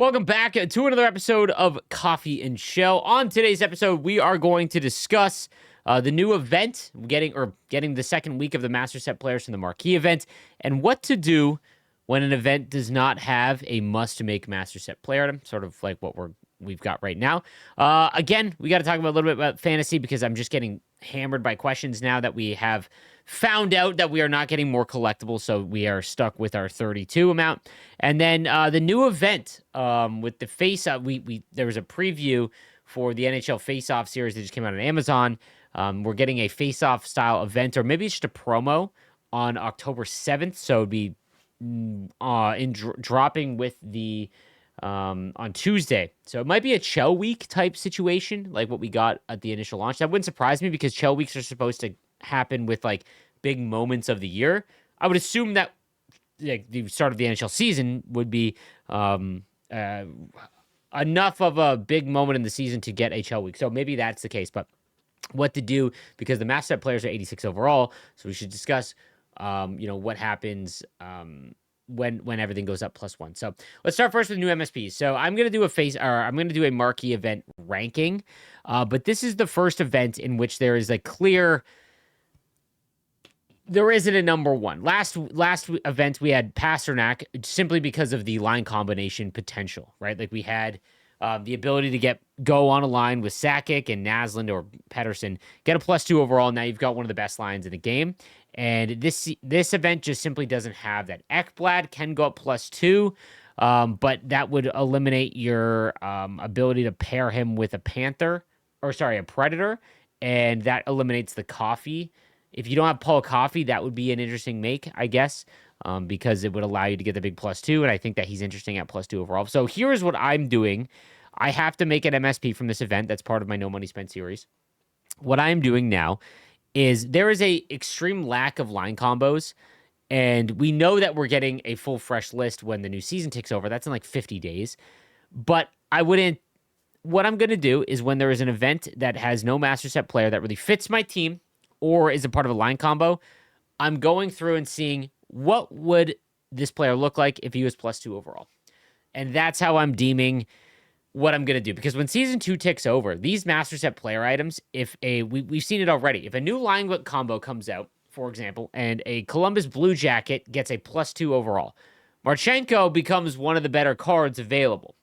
Welcome back to another episode of Coffee and Chel. On today's episode, we are going to discuss the new event, getting the second week of the Master Set players from the Marquee event, and what to do when an event does not have a must-make Master Set player item, sort of like what we've got right now. Again, we got to talk about a little bit about fantasy because I'm just getting hammered by questions now that we have found out that we are not getting more collectibles, so we are stuck with our 32 amount. And then the new event with the face-off, there was a preview for the NHL face-off series that just came out on Amazon. We're getting a face-off style event, or maybe it's just a promo on October 7th, so it'd be dropping with the on Tuesday. So it might be a Chel week type situation, like what we got at the initial launch. That wouldn't surprise me because Chel weeks are supposed to happen with like big moments of the year. I would assume that like the start of the NHL season would be enough of a big moment in the season to get a Chel week. So maybe that's the case, but what to do because the Master Set players are 86 overall. So we should discuss, what happens when everything goes up +1. So let's start first with new MSPs. So I'm gonna do a marquee event ranking, but this is the first event in which there is a clear. There isn't a number one. Last event we had Pasternak simply because of the line combination potential, right? Like we had the ability to go on a line with Sakic and Naslund or Pettersson, get a +2 overall. Now you've got one of the best lines in the game. And this event just simply doesn't have that. Ekblad can go up +2, but that would eliminate your ability to pair him with a Predator, and that eliminates the Coffee. If you don't have Paul Coffey, that would be an interesting make, I guess, because it would allow you to get the big +2, and I think that he's interesting at +2 overall. So here's what I'm doing. I have to make an MSP from this event. That's part of my No Money Spent series. What I'm doing now is there is a extreme lack of line combos, and we know that we're getting a full fresh list when the new season ticks over. That's in like 50 days. But what I'm going to do is when there is an event that has no Master Set player that really fits my team or is a part of a line combo, I'm going through and seeing what would this player look like if he was +2 overall. And that's how I'm deeming what I'm going to do. Because when Season 2 ticks over, these Master Set player items, we've seen it already. If a new line combo comes out, for example, and a Columbus Blue Jacket gets a +2 overall, Marchenko becomes one of the better cards available.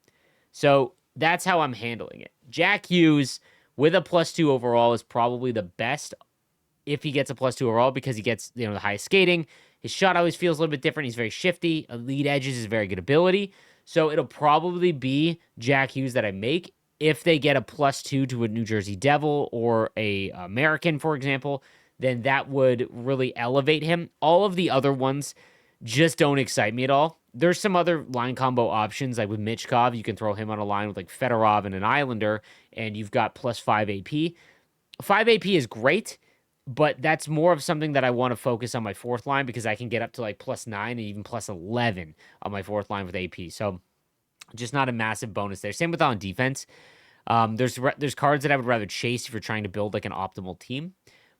So that's how I'm handling it. Jack Hughes with a +2 overall is probably the best if he gets a +2 overall because he gets the highest skating. His shot always feels a little bit different. He's very shifty. Elite edges is very good ability. So it'll probably be Jack Hughes that I make. If they get a +2 to a New Jersey Devil or a American, for example, then that would really elevate him. All of the other ones just don't excite me at all. There's some other line combo options, like with Michkov. You can throw him on a line with like Fedorov and an Islander, and you've got +5 AP. 5 AP is great, but that's more of something that I want to focus on my fourth line because I can get up to like +9 and even +11 on my fourth line with AP. So just not a massive bonus there. Same with on defense. There's cards that I would rather chase if you're trying to build like an optimal team.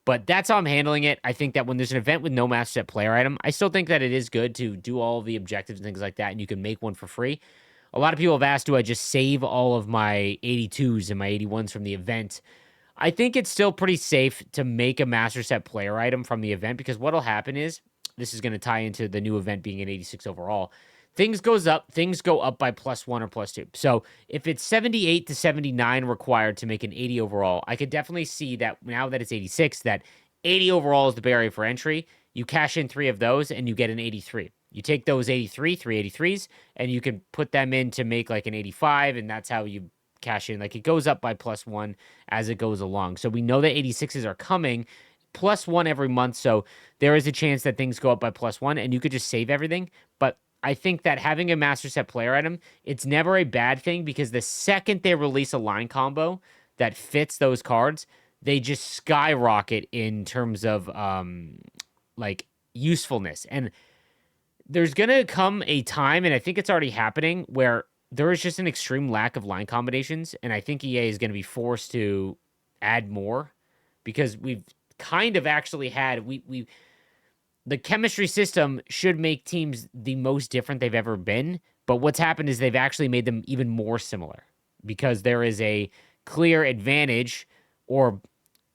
But that's how I'm handling it. I think that when there's an event with no Master Set player item, I still think that it is good to do all of the objectives and things like that, and you can make one for free. A lot of people have asked, do I just save all of my 82s and my 81s from the event? I think it's still pretty safe to make a Master Set player item from the event because what'll happen is, this is going to tie into the new event being an 86 overall, things go up by +1 or +2. So if it's 78 to 79 required to make an 80 overall, I could definitely see that now that it's 86, that 80 overall is the barrier for entry. You cash in 3 of those and you get an 83. You take those 3 83s, and you can put them in to make like an 85, and that's how you cash in. Like it goes up by +1 as it goes along. So we know that 86s are coming +1 every month. So there is a chance that things go up by +1 and you could just save everything. But I think that having a Master Set player item, it's never a bad thing because the second they release a line combo that fits those cards, they just skyrocket in terms of like usefulness. And there's going to come a time, and I think it's already happening, where there is just an extreme lack of line combinations, and I think EA is going to be forced to add more because we've kind of actually had the chemistry system should make teams the most different they've ever been, But what's happened is they've actually made them even more similar because there is a clear advantage or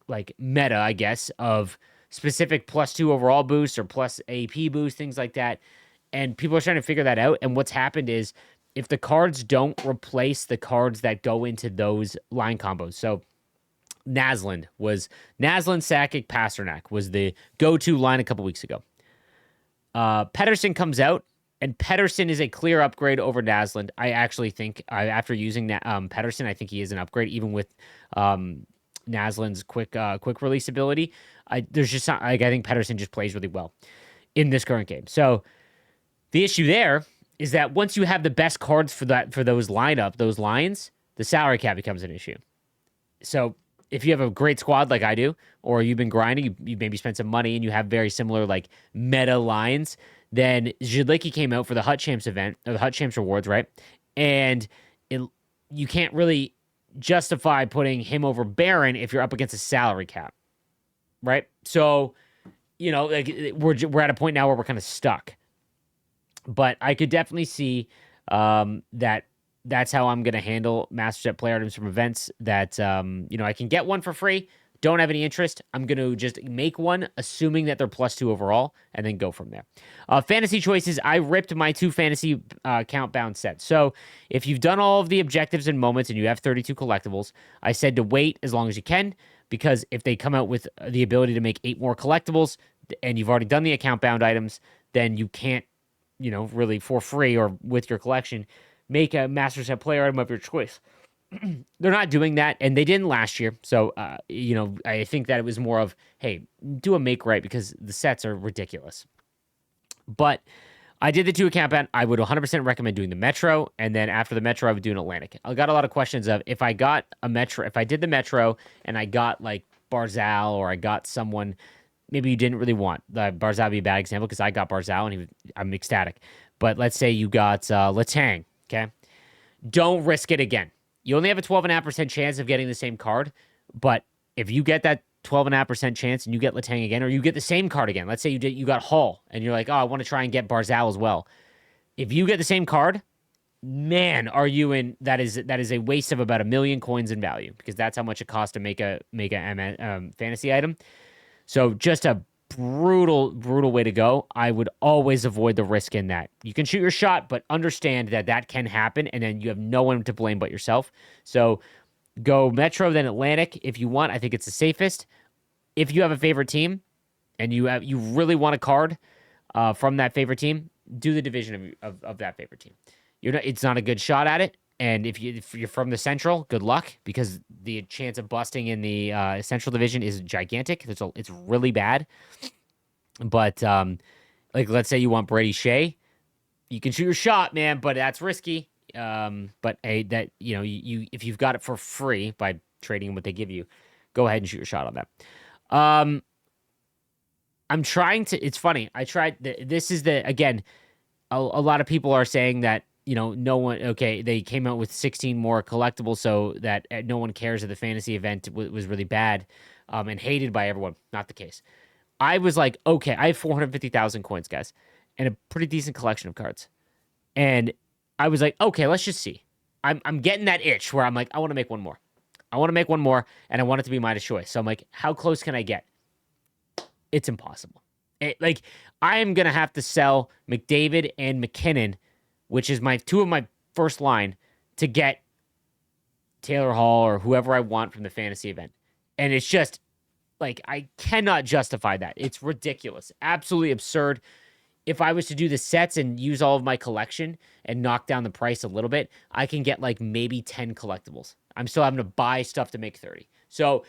like meta, I guess, of specific +2 overall boosts or plus AP boost, things like that. And people are trying to figure that out. And what's happened is if the cards don't replace the cards that go into those line combos. So Naslund, Sakic, Pasternak was the go-to line a couple weeks ago. Pedersen comes out, and Pedersen is a clear upgrade over Naslund. I actually think after using Pedersen, I think he is an upgrade, even with Naslund's quick release ability. There's just not, like, I think Pedersen just plays really well in this current game. So the issue there is that once you have the best cards for those lines, the salary cap becomes an issue. So if you have a great squad like I do, or you've been grinding, you maybe spent some money and you have very similar like meta lines, then Zhidlicki came out for the Hut Champs event, or the Hut Champs rewards, right? And you can't really justify putting him over Baron if you're up against a salary cap, right? So, like we're at a point now where we're kind of stuck. But I could definitely see that's how I'm going to handle Master Set player items from events that, I can get one for free, don't have any interest. I'm going to just make one, assuming that they're +2 overall, and then go from there. Fantasy choices, I ripped my 2 fantasy count-bound sets. So if you've done all of the objectives and moments and you have 32 collectibles, I said to wait as long as you can, because if they come out with the ability to make 8 more collectibles, and you've already done the account-bound items, then you can't, really for free or with your collection, make a Master Set player item of your choice. They're not doing that, and they didn't last year. So, I think that it was more of, hey, do a make right because the sets are ridiculous. But I did the 2 account ban. I would 100% recommend doing the Metro, and then after the Metro, I would do an Atlantic. I got a lot of questions of if I got a Metro, if I did the Metro and I got like Barzal or I got someone maybe you didn't really want. Barzal would be a bad example because I got Barzal and I'm ecstatic. But let's say you got Letang, okay? Don't risk it again. You only have a 12.5% chance of getting the same card, but if you get that 12.5% chance and you get Letang again, or you get the same card again, let's say you got Hall, and you're like, oh, I want to try and get Barzal as well. If you get the same card, man, are you in? That is a waste of about 1 million coins in value because that's how much it costs to make a fantasy item. So just a brutal way to go. I would always avoid the risk in that. You can shoot your shot, but understand that can happen, and then you have no one to blame but yourself. So go Metro, then Atlantic if you want. I think it's the safest. If you have a favorite team and you really want a card from that favorite team, do the division of that favorite team. It's not a good shot at it. And if you're from the Central, good luck because the chance of busting in the Central Division is gigantic. It's really bad. But like let's say you want Brady Shea, you can shoot your shot, man, but that's risky. But hey, that you if you've got it for free by trading what they give you, go ahead and shoot your shot on that. I'm trying to. It's funny. I tried. This is again. A lot of people are saying that. No one, okay, they came out with 16 more collectibles so that no one cares that the fantasy event was really bad and hated by everyone. Not the case. I was like, okay, I have 450,000 coins, guys, and a pretty decent collection of cards. And I was like, okay, let's just see. I'm getting that itch where I'm like, I want to make one more. I want to make one more, and I want it to be my choice. So I'm like, how close can I get? It's impossible. I am going to have to sell McDavid and McKinnon, which is two of my first line, to get Taylor Hall or whoever I want from the fantasy event. And it's just, like, I cannot justify that. It's ridiculous. Absolutely absurd. If I was to do the sets and use all of my collection and knock down the price a little bit, I can get, like, maybe 10 collectibles. I'm still having to buy stuff to make 30. So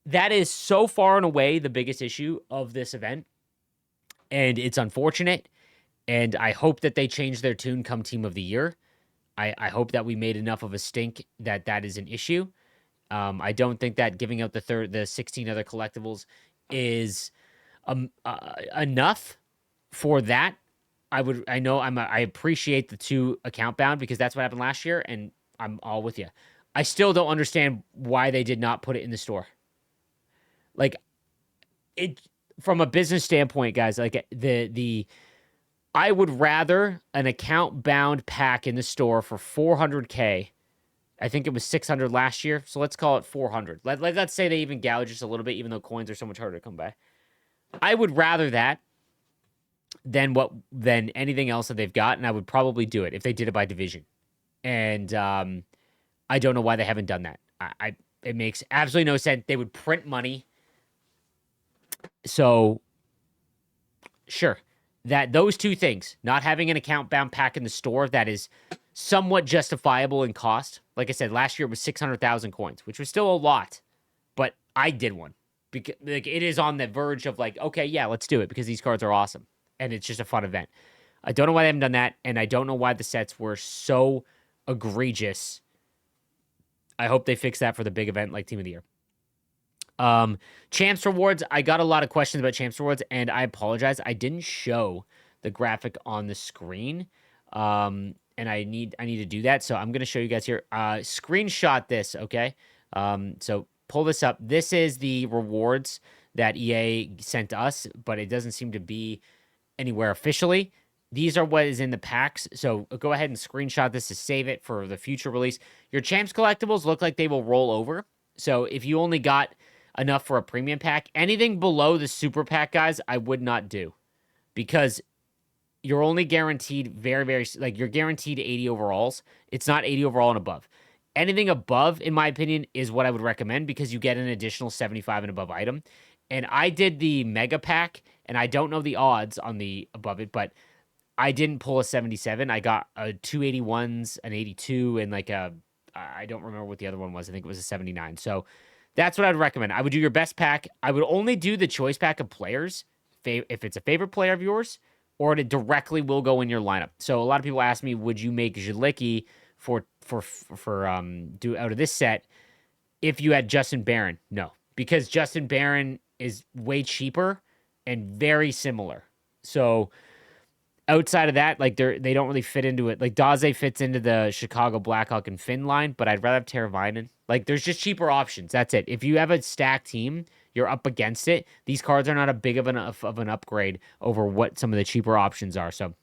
that is so far and away the biggest issue of this event. And it's unfortunate. And I hope that they change their tune come Team of the Year. I hope that we made enough of a stink that is an issue. I don't think that giving out the 16 other collectibles is enough for that. I appreciate the 2 account bound because that's what happened last year, and I'm all with you. I still don't understand why they did not put it in the store. Like it from a business standpoint, guys. Like the I would rather an account bound pack in the store for 400K. I think it was 600 last year, so let's call it 400. Let's say they even gouge just a little bit, even though coins are so much harder to come by. I would rather that than anything else that they've got, and I would probably do it if they did it by division. And I don't know why they haven't done that. It makes absolutely no sense. They would print money. So sure, that those two things, not having an account bound pack in the store that is somewhat justifiable in cost. Like I said, last year it was 600,000 coins, which was still a lot, but I did one because like it is on the verge of like, okay, yeah, let's do it because these cards are awesome and it's just a fun event. I don't know why they haven't done that, and I don't know why the sets were so egregious. I hope they fix that for the big event like Team of the Year. Champs Rewards, I got a lot of questions about Champs Rewards, and I apologize. I didn't show the graphic on the screen. And I need to do that. So I'm going to show you guys here. Screenshot this, okay? So pull this up. This is the rewards that EA sent us, but it doesn't seem to be anywhere officially. These are what is in the packs. So go ahead and screenshot this to save it for the future release. Your Champs collectibles look like they will roll over. So if you only got enough for a premium pack, anything below the super pack, guys, I would not do, because you're only guaranteed you're guaranteed 80 overalls. It's not 80 overall and above. Anything above, in my opinion, is what I would recommend because you get an additional 75 and above item. And I did the mega pack, and I don't know the odds on the above it, but I didn't pull a 77. I got a 281s, an 82, and I don't remember what the other one was. I think it was a 79. So that's what I'd recommend. I would do your best pack. I would only do the choice pack of players if it's a favorite player of yours, or it directly will go in your lineup. So a lot of people ask me, would you make Zhelicki for do out of this set if you had Justin Barron? No, because Justin Barron is way cheaper and very similar. So outside of that, like they don't really fit into it. Like Daze fits into the Chicago Blackhawk and Finn line, but I'd rather have Teravainen. Like there's just cheaper options. That's it. If you have a stacked team, you're up against it. These cards are not a big of an upgrade over what some of the cheaper options are. So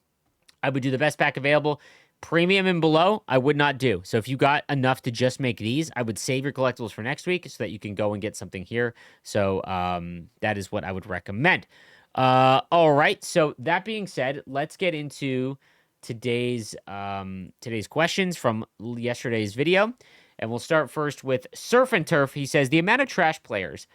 I would do the best pack available. Premium and below, I would not do. So if you got enough to just make these, I would save your collectibles for next week so that you can go and get something here. So that is what I would recommend. All right. So that being said, let's get into today's questions from yesterday's video. And we'll start first with Surf and Turf. He says, the amount of trash players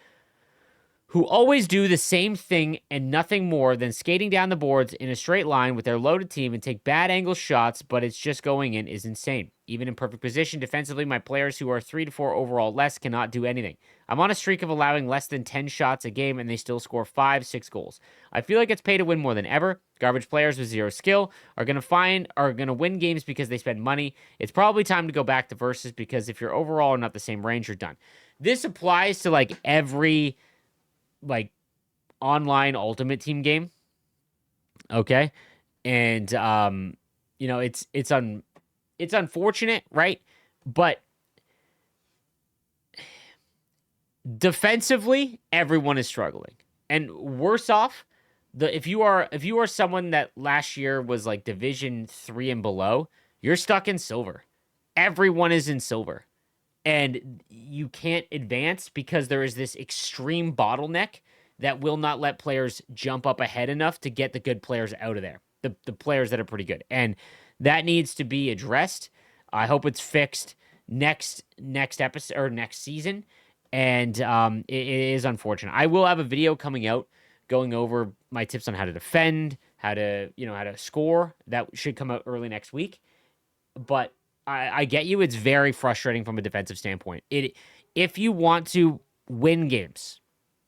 who always do the same thing and nothing more than skating down the boards in a straight line with their loaded team and take bad angle shots, but it's just going in, is insane. Even in perfect position defensively, my players who are 3 to 4 overall less cannot do anything. I'm on a streak of allowing less than 10 shots a game, and they still score 5-6 goals. I feel like it's pay to win more than ever. Garbage players with zero skill are gonna win games because they spend money. It's probably time to go back to versus, because if you're overall not the same range, you're done. This applies to like every online Ultimate Team game. Okay. And it's unfortunate, right? But defensively, everyone is struggling. And worse off, if you are someone that last year was like Division 3 and below, you're stuck in silver. Everyone is in silver. And you can't advance because there is this extreme bottleneck that will not let players jump up ahead enough to get the good players out of there, the players that are pretty good. And that needs to be addressed. I hope it's fixed next episode or next season. And it is unfortunate. I will have a video coming out going over my tips on how to defend, how to score. That should come out early next week. But I get you. It's very frustrating from a defensive standpoint. If you want to win games,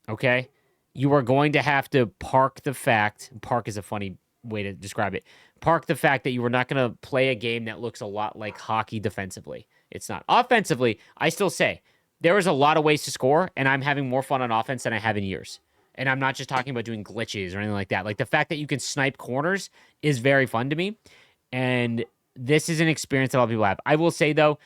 okay, you are going to have to park is a funny way to describe it. Park the fact that you are not going to play a game that looks a lot like hockey defensively. It's not. Offensively, I still say there is a lot of ways to score, and I'm having more fun on offense than I have in years. And I'm not just talking about doing glitches or anything like that. Like the fact that you can snipe corners is very fun to me. And this is an experience that a lot of people have. I will say, though,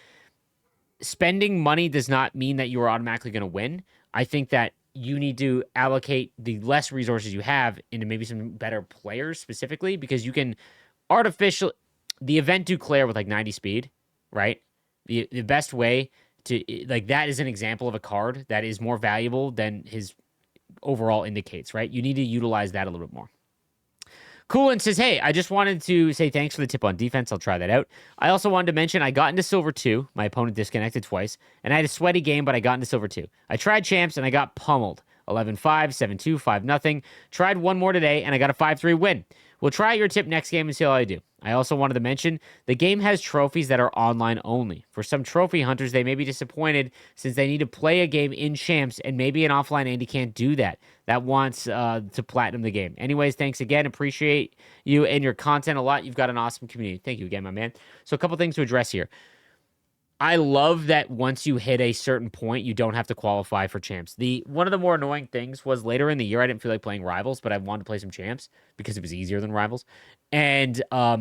spending money does not mean that you are automatically going to win. I think that you need to allocate the less resources you have into maybe some better players specifically, because you can artificial the event Duclair with like 90 speed, right? The best way to like that is an example of a card that is more valuable than his overall indicates, right? You need to utilize that a little bit more. Coolin says, hey, I just wanted to say thanks for the tip on defense. I'll try that out. I also wanted to mention I got into Silver 2. My opponent disconnected twice. And I had a sweaty game, but I got into Silver 2. I tried Champs, and I got pummeled. 11-5, 7-2, 5-0. Tried one more today, and I got a 5-3 win. We'll try your tip next game and see how I do. I also wanted to mention the game has trophies that are online only. For some trophy hunters, they may be disappointed since they need to play a game in Champs, and maybe an offline Andy can't do that. That wants to platinum the game. Anyways, thanks again. Appreciate you and your content a lot. You've got an awesome community. Thank you again, my man. So a couple things to address here. I love that once you hit a certain point, you don't have to qualify for Champs. One of the more annoying things was later in the year, I didn't feel like playing Rivals, but I wanted to play some Champs because it was easier than Rivals. And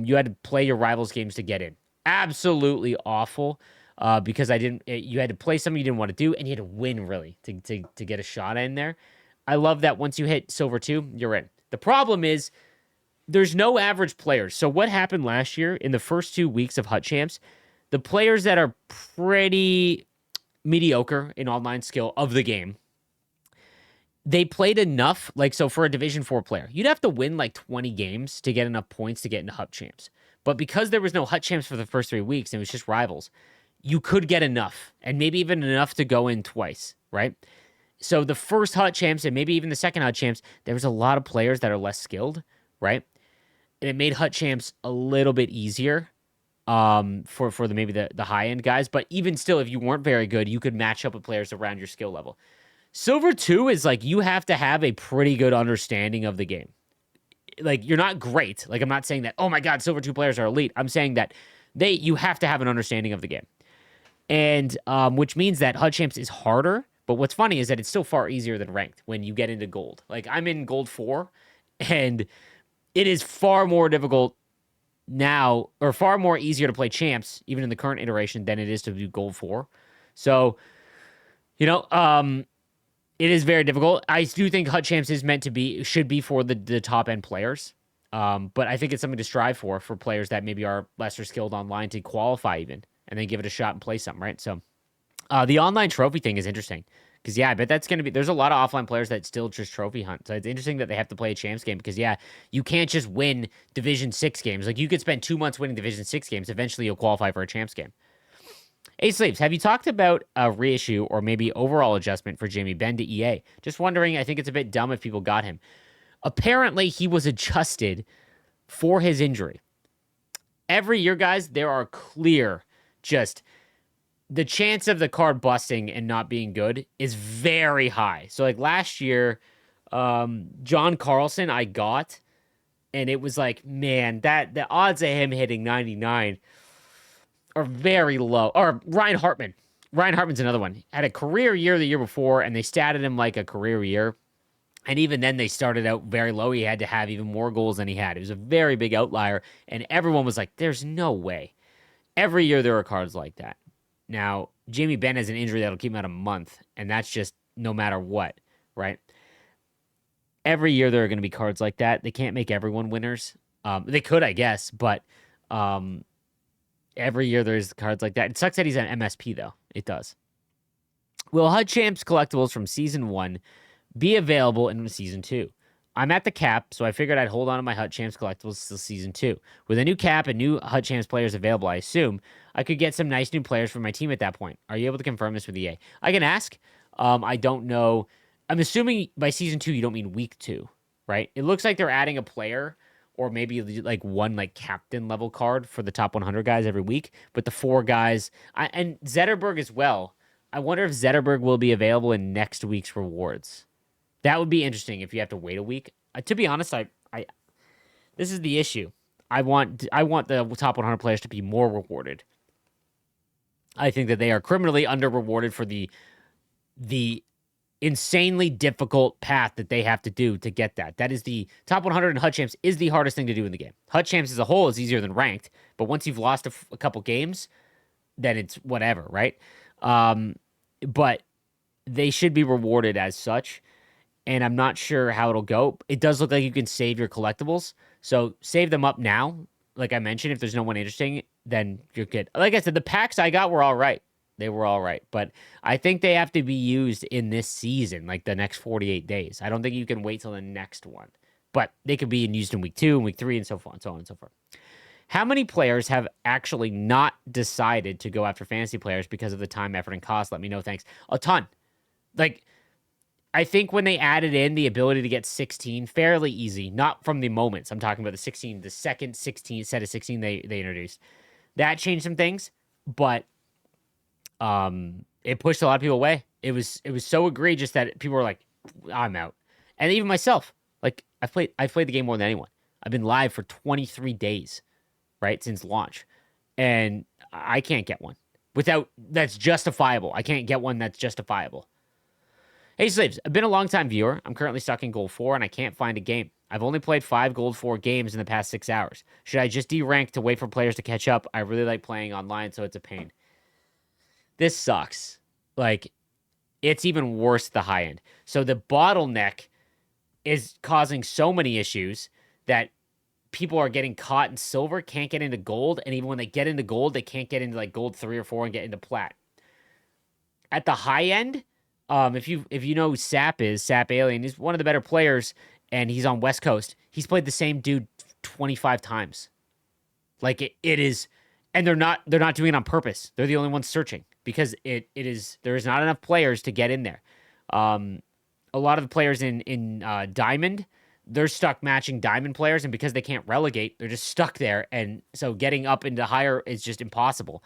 you had to play your Rivals games to get in. Absolutely awful because you had to play something you didn't want to do, and you had to win, really, to get a shot in there. I love that once you hit Silver 2, you're in. The problem is there's no average players. So what happened last year in the first 2 weeks of Hut Champs, the players that are pretty mediocre in online skill of the game, they played enough. Like, so for a Division 4 player, you'd have to win like 20 games to get enough points to get into Hut Champs. But because there was no Hut Champs for the first 3 weeks, and it was just Rivals, you could get enough, and maybe even enough to go in twice, right? So the first Hut Champs, and maybe even the second Hut Champs, there was a lot of players that are less skilled, right? And it made Hut Champs a little bit easier for the high end guys. But even still, if you weren't very good, you could match up with players around your skill level. Silver 2 is like you have to have a pretty good understanding of the game. Like, you're not great. Like, I'm not saying that, oh my God, Silver 2 players are elite. I'm saying that you have to have an understanding of the game. And which means that Hut Champs is harder. But what's funny is that it's still far easier than ranked when you get into gold. Like, I'm in gold 4, and it is far more difficult now, or far more easier to play Champs, even in the current iteration, than it is to do gold 4. So, it is very difficult. I do think Hut Champs is should be for the top end players. But I think it's something to strive for players that maybe are lesser skilled online to qualify even, and then give it a shot and play something, right? So the online trophy thing is interesting because, I bet that's going to be, there's a lot of offline players that still just trophy hunt. So it's interesting that they have to play a Champs game because, you can't just win Division 6 games. Like, you could spend 2 months winning Division 6 games. Eventually, you'll qualify for a Champs game. Ace Sleeves, have you talked about a reissue or maybe overall adjustment for Jamie Benn to EA? Just wondering, I think it's a bit dumb if people got him. Apparently, he was adjusted for his injury. Every year, guys, there are clear just the chance of the card busting and not being good is very high. So, like last year, John Carlson I got, and it was like, man, that the odds of him hitting 99 are very low. Or Ryan Hartman. Ryan Hartman's another one. Had a career year the year before, and they statted him like a career year. And even then, they started out very low. He had to have even more goals than he had. It was a very big outlier, and everyone was like, there's no way. Every year there are cards like that. Now, Jamie Benn has an injury that'll keep him out a month, and that's just no matter what, right? Every year there are going to be cards like that. They can't make everyone winners. They could, I guess, but every year there's cards like that. It sucks that he's an MSP, though. It does. Will HUD Champs collectibles from Season 1 be available in Season 2? I'm at the cap, so I figured I'd hold on to my HUT Champs collectibles till Season 2. With a new cap and new HUT Champs players available, I assume, I could get some nice new players for my team at that point. Are you able to confirm this with EA? I can ask. I don't know. I'm assuming by Season 2, you don't mean Week 2, right? It looks like they're adding a player or maybe like one like captain level card for the top 100 guys every week. But the 4 guys, and Zetterberg as well. I wonder if Zetterberg will be available in next week's rewards. That would be interesting if you have to wait a week. To be honest, I this is the issue. I want the top 100 players to be more rewarded. I think that they are criminally under rewarded for the insanely difficult path that they have to do to get that. That is the top 100 in HUT Champs is the hardest thing to do in the game. HUT Champs as a whole is easier than ranked, but once you've lost a couple games, then it's whatever, right? But they should be rewarded as such. And I'm not sure how it'll go. It does look like you can save your collectibles. So save them up now. Like I mentioned, if there's no one interesting, then you're good. Like I said, the packs I got were all right. They were all right. But I think they have to be used in this season, like the next 48 days. I don't think you can wait till the next one. But they could be used in week 2 and week 3 and so on and so forth. How many players have actually not decided to go after fantasy players because of the time, effort, and cost? Let me know. Thanks. A ton. Like, I think when they added in the ability to get 16, fairly easy, not from the moments. I'm talking about the 16, the second 16 set of 16 they introduced. That changed some things, but it pushed a lot of people away. It was so egregious that people were like, I'm out. And even myself, like I've played the game more than anyone. I've been live for 23 days, right, since launch. And I can't get one that's justifiable. I can't get one that's justifiable. Hey, Slaves, I've been a long-time viewer. I'm currently stuck in Gold 4, and I can't find a game. I've only played 5 Gold 4 games in the past 6 hours. Should I just derank to wait for players to catch up? I really like playing online, so it's a pain. This sucks. Like, it's even worse at the high end. So the bottleneck is causing so many issues that people are getting caught in silver, can't get into gold, and even when they get into gold, they can't get into, like, gold 3 or 4 and get into plat. At the high end... if you know who Sap is, Sap Alien, he's one of the better players, and he's on West Coast. He's played the same dude 25 times. Like it is, and they're not doing it on purpose. They're the only ones searching because there is not enough players to get in there. A lot of the players in Diamond, they're stuck matching Diamond players, and because they can't relegate, they're just stuck there, and so getting up into higher is just impossible.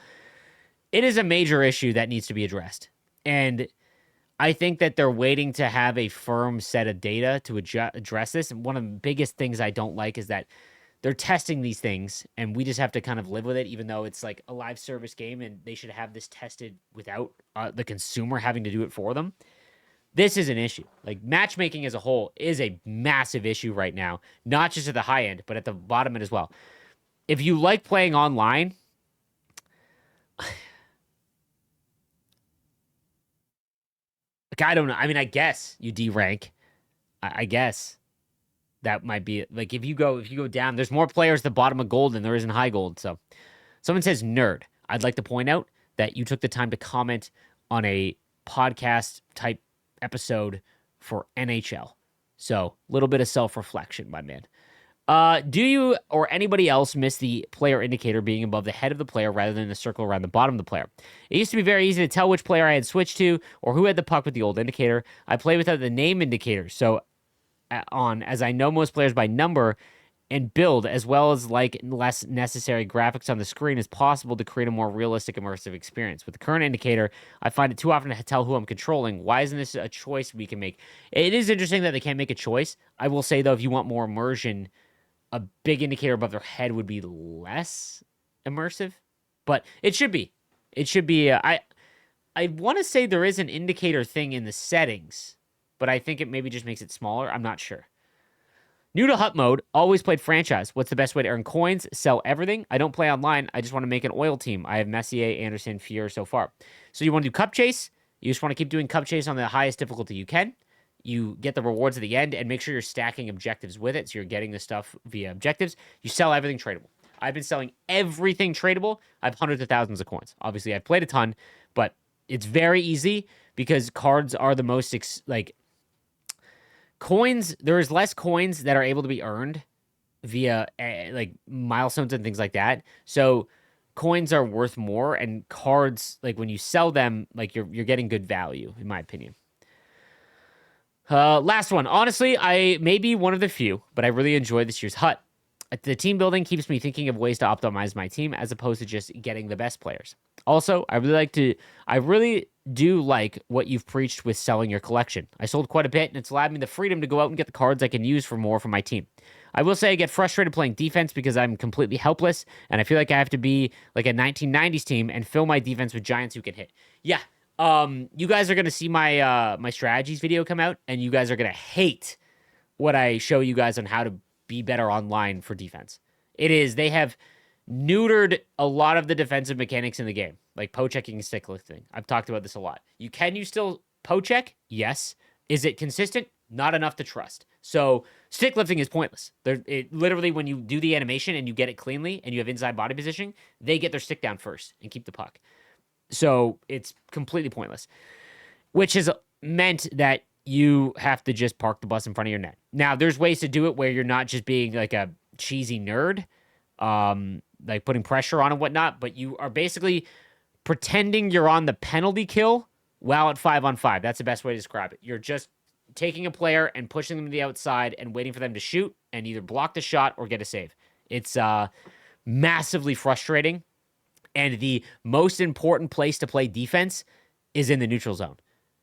It is a major issue that needs to be addressed, and I think that they're waiting to have a firm set of data to address this. And one of the biggest things I don't like is that they're testing these things and we just have to kind of live with it, even though it's like a live service game and they should have this tested without the consumer having to do it for them. This is an issue. Like matchmaking as a whole is a massive issue right now, not just at the high end, but at the bottom end as well. If you like playing online, like, I don't know. I mean, I guess you derank. I guess that might be it. Like if you go down, there's more players at the bottom of gold than there is in high gold. So someone says nerd. I'd like to point out that you took the time to comment on a podcast type episode for NHL. So a little bit of self-reflection, my man. Do you or anybody else miss the player indicator being above the head of the player rather than the circle around the bottom of the player? It used to be very easy to tell which player I had switched to or who had the puck with the old indicator. I play without the name indicator, so as I know most players by number and build, as well as like less necessary graphics on the screen as possible to create a more realistic, immersive experience. With the current indicator, I find it too often to tell who I'm controlling. Why isn't this a choice we can make? It is interesting that they can't make a choice. I will say, though, if you want more immersion, a big indicator above their head would be less immersive, but it should be. It should be. I want to say there is an indicator thing in the settings, but I think it maybe just makes it smaller. I'm not sure. New to Hut mode, always played franchise. What's the best way to earn coins? Sell everything? I don't play online. I just want to make an oil team. I have Messier, Anderson, Fier so far. So you want to do Cup Chase? You just want to keep doing Cup Chase on the highest difficulty you can. You get the rewards at the end and make sure you're stacking objectives with it. So you're getting the stuff via objectives. You sell everything tradable. I've been selling everything tradable. I have hundreds of thousands of coins. Obviously, I've played a ton, but it's very easy because cards are the most, coins. There is less coins that are able to be earned via like milestones and things like that. So coins are worth more, and cards, like when you sell them, like you're getting good value, in my opinion. Last one. Honestly, I may be one of the few, but I really enjoyed this year's Hut. The team building keeps me thinking of ways to optimize my team as opposed to just getting the best players. Also, I really do like what you've preached with selling your collection. I sold quite a bit, and it's allowed me the freedom to go out and get the cards I can use for more for my team. I will say I get frustrated playing defense because I'm completely helpless, and I feel like I have to be like a 1990s team and fill my defense with giants who can hit. Yeah. You guys are gonna see my my strategies video come out, and you guys are gonna hate what I show you guys on how to be better online for defense. They have neutered a lot of the defensive mechanics in the game, like poke checking and stick lifting. I've talked about this a lot. You still Pocheck, yes. Is it consistent? Not enough to trust. So stick lifting is pointless. Literally, when you do the animation and you get it cleanly and you have inside body positioning, they get their stick down first and keep the puck. So it's completely pointless, which has meant that you have to just park the bus in front of your net. Now, there's ways to do it where you're not just being like a cheesy nerd, like putting pressure on and whatnot, but you are basically pretending you're on the penalty kill while at 5-on-5. That's the best way to describe it. You're just taking a player and pushing them to the outside and waiting for them to shoot and either block the shot or get a save. It's massively frustrating. And the most important place to play defense is in the neutral zone.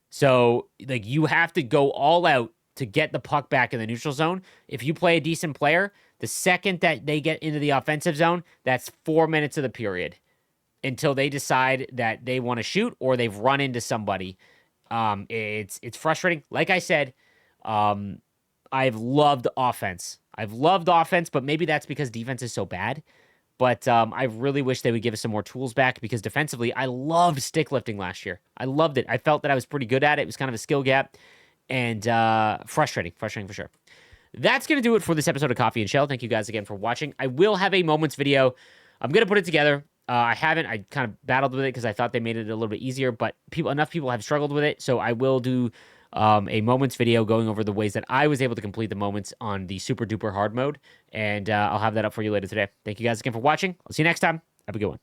So, like, you have to go all out to get the puck back in the neutral zone. If you play a decent player, the second that they get into the offensive zone, that's 4 minutes of the period until they decide that they want to shoot or they've run into somebody. It's frustrating. Like I said, I've loved offense. But maybe that's because defense is so bad. But I really wish they would give us some more tools back because defensively, I loved stick lifting last year. I loved it. I felt that I was pretty good at it. It was kind of a skill gap and frustrating for sure. That's going to do it for this episode of Coffee and Chel. Thank you guys again for watching. I will have a moments video. I'm going to put it together. I haven't. I kind of battled with it because I thought they made it a little bit easier, but enough people have struggled with it. So I will do a moments video going over the ways that I was able to complete the moments on the super duper hard mode. And I'll have that up for you later today. Thank you guys again for watching. I'll see you next time. Have a good one.